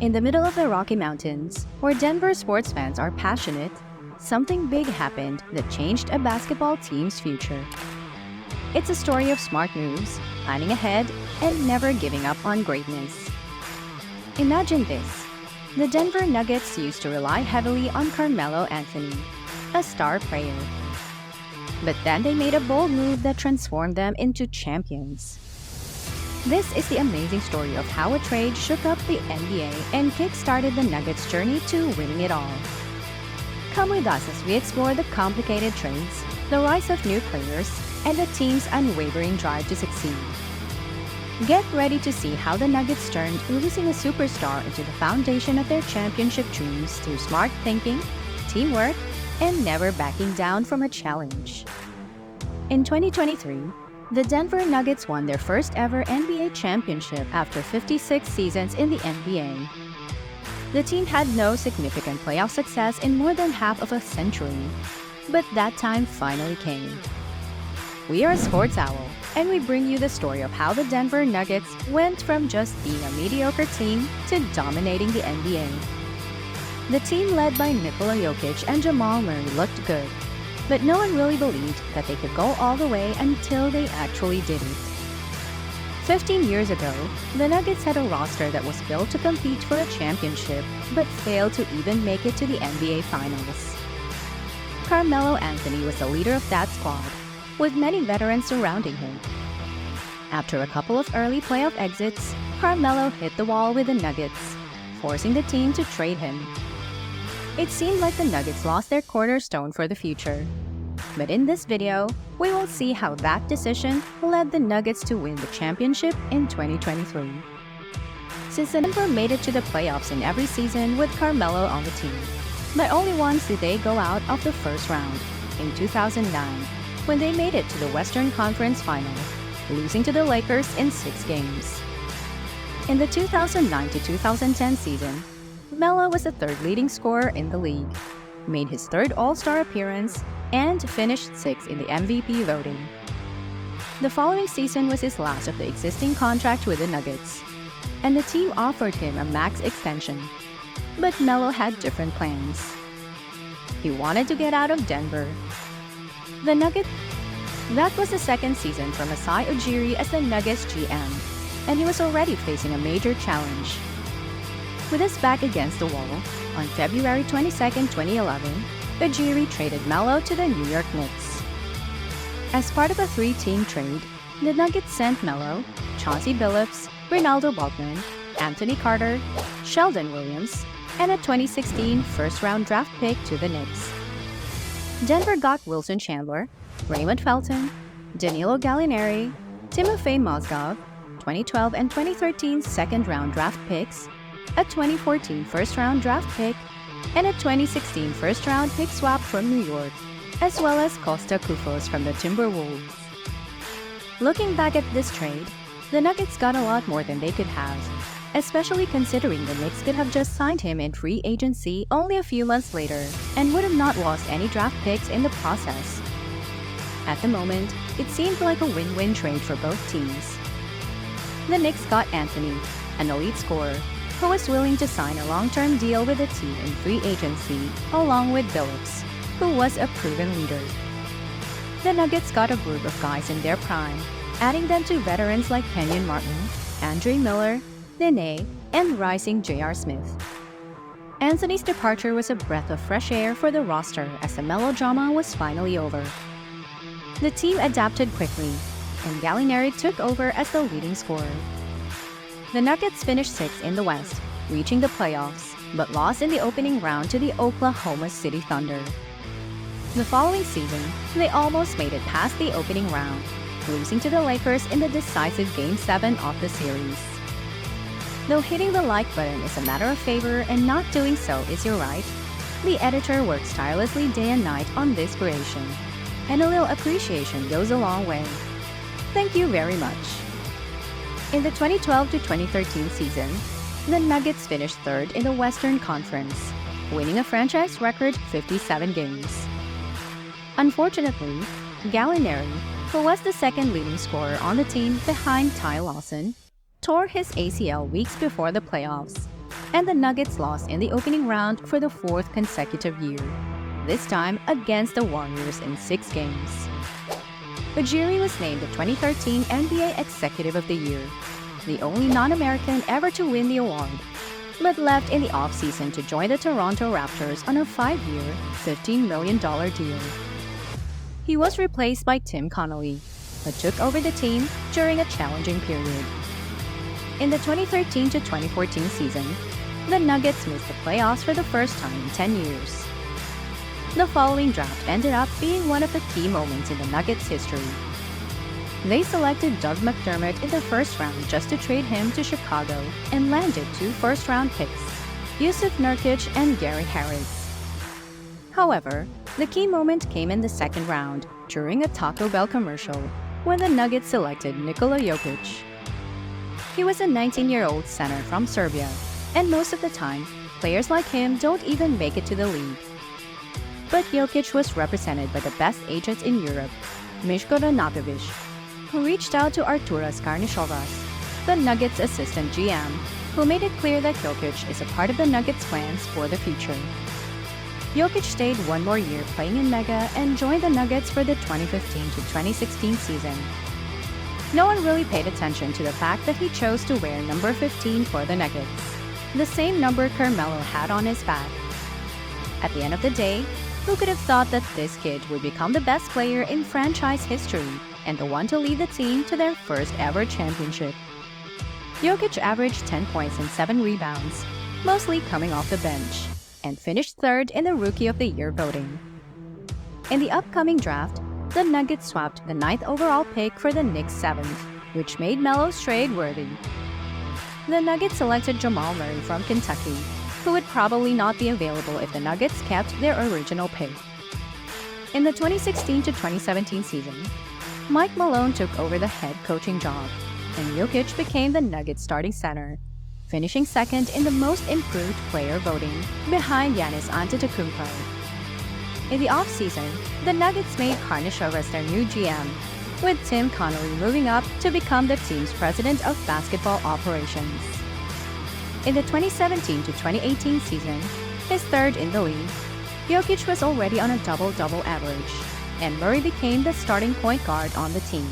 In the middle of the Rocky Mountains, where Denver sports fans are passionate, something big happened that changed a basketball team's future. It's a story of smart moves, planning ahead, and never giving up on greatness. Imagine this. The Denver Nuggets used to rely heavily on Carmelo Anthony, a star player. But then they made a bold move that transformed them into champions. This is the amazing story of how a trade shook up the NBA and kick-started the Nuggets' journey to winning it all. Come with us as we explore the complicated trades, the rise of new players, and the team's unwavering drive to succeed. Get ready to see how the Nuggets turned losing a superstar into the foundation of their championship dreams through smart thinking, teamwork, and never backing down from a challenge. In 2023, the Denver Nuggets won their first ever NBA championship after 56 seasons in the NBA. The team had no significant playoff success in more than half of a century, but that time finally came. We are Sports Owl, and we bring you the story of how the Denver Nuggets went from just being a mediocre team to dominating the NBA. The team led by Nikola Jokic and Jamal Murray looked good, but no one really believed that they could go all the way until they actually did it. 15 years ago, the Nuggets had a roster that was built to compete for a championship, but failed to even make it to the NBA Finals. Carmelo Anthony was the leader of that squad, with many veterans surrounding him. After a couple of early playoff exits, Carmelo hit the wall with the Nuggets, forcing the team to trade him. It seemed like the Nuggets lost their cornerstone for the future. But in this video, we will see how that decision led the Nuggets to win the championship in 2023. Since the Denver made it to the playoffs in every season with Carmelo on the team, but only once did they go out of the first round, in 2009, when they made it to the Western Conference Final, losing to the Lakers in 6 games. In the 2009 to 2010 season, Melo was the third leading scorer in the league, made his third All-Star appearance, and finished 6th in the MVP voting. The following season was his last of the existing contract with the Nuggets, and the team offered him a max extension. But Melo had different plans. He wanted to get out of Denver. That was the second season for Masai Ujiri as the Nuggets GM, and he was already facing a major challenge. With his back against the wall, on February 22, 2011, Ujiri traded Melo to the New York Knicks. As part of a 3-team trade, the Nuggets sent Melo, Chauncey Billups, Ronaldo Bogman, Anthony Carter, Sheldon Williams, and a 2016 first-round draft pick to the Knicks. Denver got Wilson Chandler, Raymond Felton, Danilo Gallinari, Timofey Mozgov, 2012 and 2013 second-round draft picks, a 2014 first-round draft pick, and a 2016 first-round pick swap from New York, as well as Costa Koufos from the Timberwolves. Looking back at this trade, the Nuggets got a lot more than they could have, especially considering the Knicks could have just signed him in free agency only a few months later and would have not lost any draft picks in the process. At the moment, it seemed like a win-win trade for both teams. The Knicks got Anthony, an elite scorer, who was willing to sign a long-term deal with the team in free agency, along with Billups, who was a proven leader. The Nuggets got a group of guys in their prime, adding them to veterans like Kenyon Martin, Andre Miller, Nene, and rising J.R. Smith. Anthony's departure was a breath of fresh air for the roster as the melodrama was finally over. The team adapted quickly, and Gallinari took over as the leading scorer. The Nuggets finished 6th in the West, reaching the playoffs, but lost in the opening round to the Oklahoma City Thunder. The following season, they almost made it past the opening round, losing to the Lakers in the decisive Game 7 of the series. Though hitting the like button is a matter of favor and not doing so is your right, the editor works tirelessly day and night on this creation, and a little appreciation goes a long way. Thank you very much. In the 2012 to 2013 season, the Nuggets finished 3rd in the Western Conference, winning a franchise record 57 games. Unfortunately, Gallinari, who was the second leading scorer on the team behind Ty Lawson, tore his ACL weeks before the playoffs, and the Nuggets lost in the opening round for the fourth consecutive year, this time against the Warriors in 6 games. Ujiri was named the 2013 NBA Executive of the Year, the only non-American ever to win the award, but left in the offseason to join the Toronto Raptors on a 5-year, $15 million deal. He was replaced by Tim Connolly, who took over the team during a challenging period. In the 2013-2014 season, the Nuggets missed the playoffs for the first time in 10 years. The following draft ended up being one of the key moments in the Nuggets' history. They selected Doug McDermott in the first round just to trade him to Chicago and landed 2 first-round picks, Yusuf Nurkic and Gary Harris. However, the key moment came in the second round during a Taco Bell commercial when the Nuggets selected Nikola Jokic. He was a 19-year-old center from Serbia, and most of the time, players like him don't even make it to the league. But Jokic was represented by the best agent in Europe, Miško Radojević, who reached out to Arturas Karnišovas, the Nuggets assistant GM, who made it clear that Jokic is a part of the Nuggets' plans for the future. Jokic stayed 1 more year playing in Mega and joined the Nuggets for the 2015-2016 season. No one really paid attention to the fact that he chose to wear number 15 for the Nuggets, the same number Carmelo had on his back. At the end of the day, who could have thought that this kid would become the best player in franchise history and the one to lead the team to their first ever championship? Jokic averaged 10 points and 7 rebounds, mostly coming off the bench, and finished 3rd in the Rookie of the Year voting. In the upcoming draft, the Nuggets swapped the 9th overall pick for the Knicks' 7th, which made Melo trade-worthy. The Nuggets selected Jamal Murray from Kentucky, who would probably not be available if the Nuggets kept their original pick. In the 2016-2017 season, Mike Malone took over the head coaching job, and Jokic became the Nuggets starting center, finishing 2nd in the most improved player voting, behind Giannis Antetokounmpo. In the offseason, the Nuggets made Karnišovas their new GM, with Tim Connolly moving up to become the team's president of basketball operations. In the 2017-2018 season, his 3rd in the league, Jokic was already on a double-double average, and Murray became the starting point guard on the team.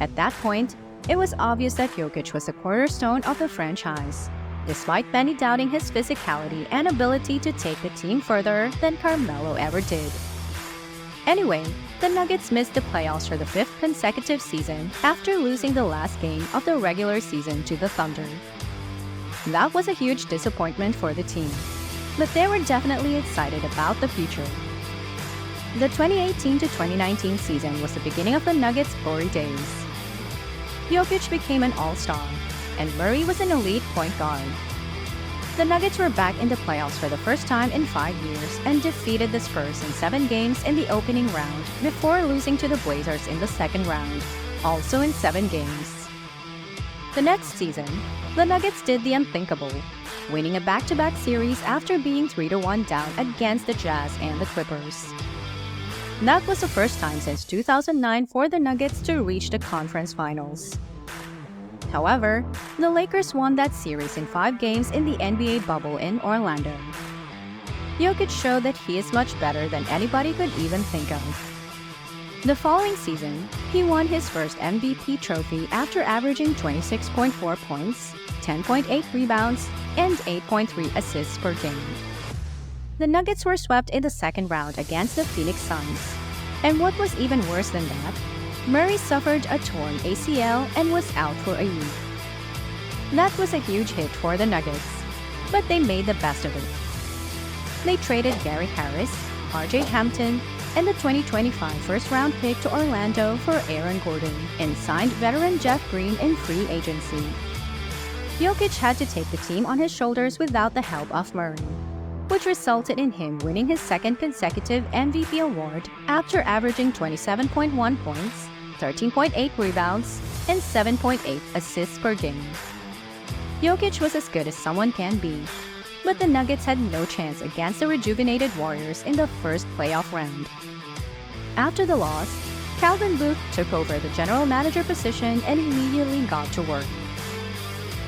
At that point, it was obvious that Jokic was the cornerstone of the franchise, despite many doubting his physicality and ability to take the team further than Carmelo ever did. Anyway, the Nuggets missed the playoffs for the 5th consecutive season after losing the last game of the regular season to the Thunder. That was a huge disappointment for the team, but they were definitely excited about the future. The 2018-2019 season was the beginning of the Nuggets' glory days. Jokic became an all-star, and Murray was an elite point guard. The Nuggets were back in the playoffs for the first time in 5 years and defeated the Spurs in 7 games in the opening round before losing to the Blazers in the second round, also in 7 games. The next season, the Nuggets did the unthinkable, winning a back-to-back series after being 3-1 down against the Jazz and the Clippers. That was the first time since 2009 for the Nuggets to reach the conference finals. However, the Lakers won that series in 5 games in the NBA bubble in Orlando. Jokic showed that he is much better than anybody could even think of. The following season, he won his first MVP trophy after averaging 26.4 points, 10.8 rebounds, and 8.3 assists per game. The Nuggets were swept in the second round against the Phoenix Suns. And what was even worse than that, Murray suffered a torn ACL and was out for a year. That was a huge hit for the Nuggets, but they made the best of it. They traded Gary Harris, RJ Hampton, and the 2025 first-round pick to Orlando for Aaron Gordon and signed veteran Jeff Green in free agency. Jokic had to take the team on his shoulders without the help of Murray, which resulted in him winning his 2nd consecutive MVP award after averaging 27.1 points, 13.8 rebounds, and 7.8 assists per game. Jokic was as good as someone can be, but the Nuggets had no chance against the rejuvenated Warriors in the first playoff round. After the loss, Calvin Booth took over the general manager position and immediately got to work.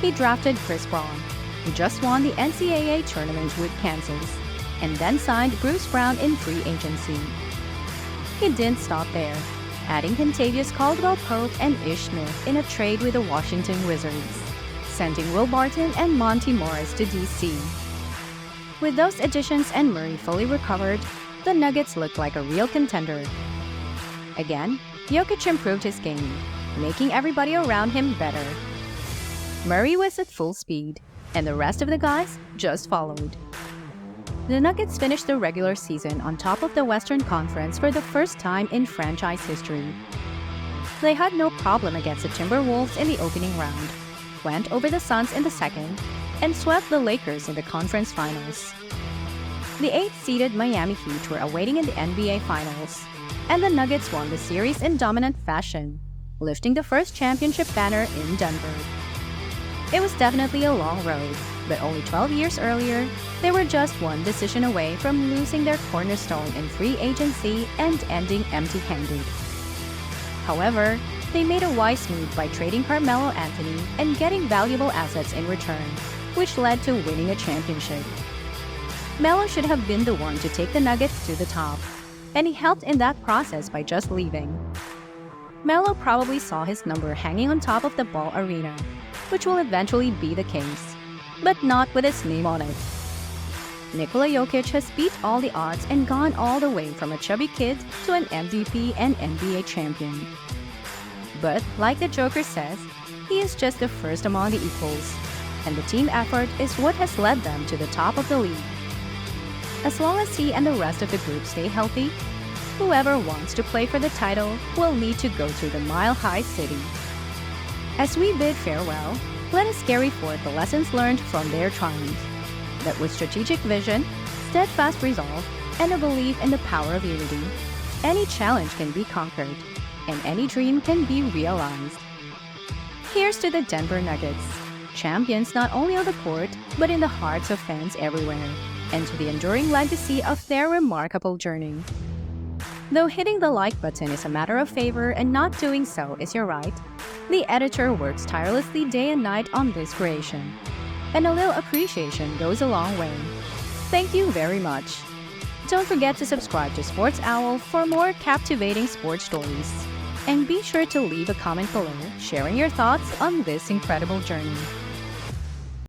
He drafted Chris Braun, who just won the NCAA tournament with Kansas, and then signed Bruce Brown in free agency. He didn't stop there, adding Kentavious Caldwell-Pope and Ish Smith in a trade with the Washington Wizards, sending Will Barton and Monty Morris to DC. With those additions and Murray fully recovered, the Nuggets looked like a real contender. Again, Jokic improved his game, making everybody around him better. Murray was at full speed, and the rest of the guys just followed. The Nuggets finished the regular season on top of the Western Conference for the first time in franchise history. They had no problem against the Timberwolves in the opening round, went over the Suns in the second, and swept the Lakers in the conference finals. The 8th-seeded Miami Heat were awaiting in the NBA Finals, and the Nuggets won the series in dominant fashion, lifting the first championship banner in Denver. It was definitely a long road, but only 12 years earlier, they were just one decision away from losing their cornerstone in free agency and ending empty-handed. However, they made a wise move by trading Carmelo Anthony and getting valuable assets in return, which led to winning a championship. Melo should have been the one to take the Nuggets to the top, and he helped in that process by just leaving. Melo probably saw his number hanging on top of the ball arena, which will eventually be the case, but not with his name on it. Nikola Jokic has beat all the odds and gone all the way from a chubby kid to an MVP and NBA champion. But like the Joker says, he is just the first among the equals, and the team effort is what has led them to the top of the league. As long as he and the rest of the group stay healthy, whoever wants to play for the title will need to go to the mile-high city. As we bid farewell, let us carry forth the lessons learned from their triumph, that with strategic vision, steadfast resolve, and a belief in the power of unity, any challenge can be conquered, and any dream can be realized. Here's to the Denver Nuggets, champions not only on the court, but in the hearts of fans everywhere, and to the enduring legacy of their remarkable journey. Though hitting the like button is a matter of favor and not doing so is your right, the editor works tirelessly day and night on this creation. And a little appreciation goes a long way. Thank you very much. Don't forget to subscribe to Sports Owl for more captivating sports stories. And be sure to leave a comment below sharing your thoughts on this incredible journey.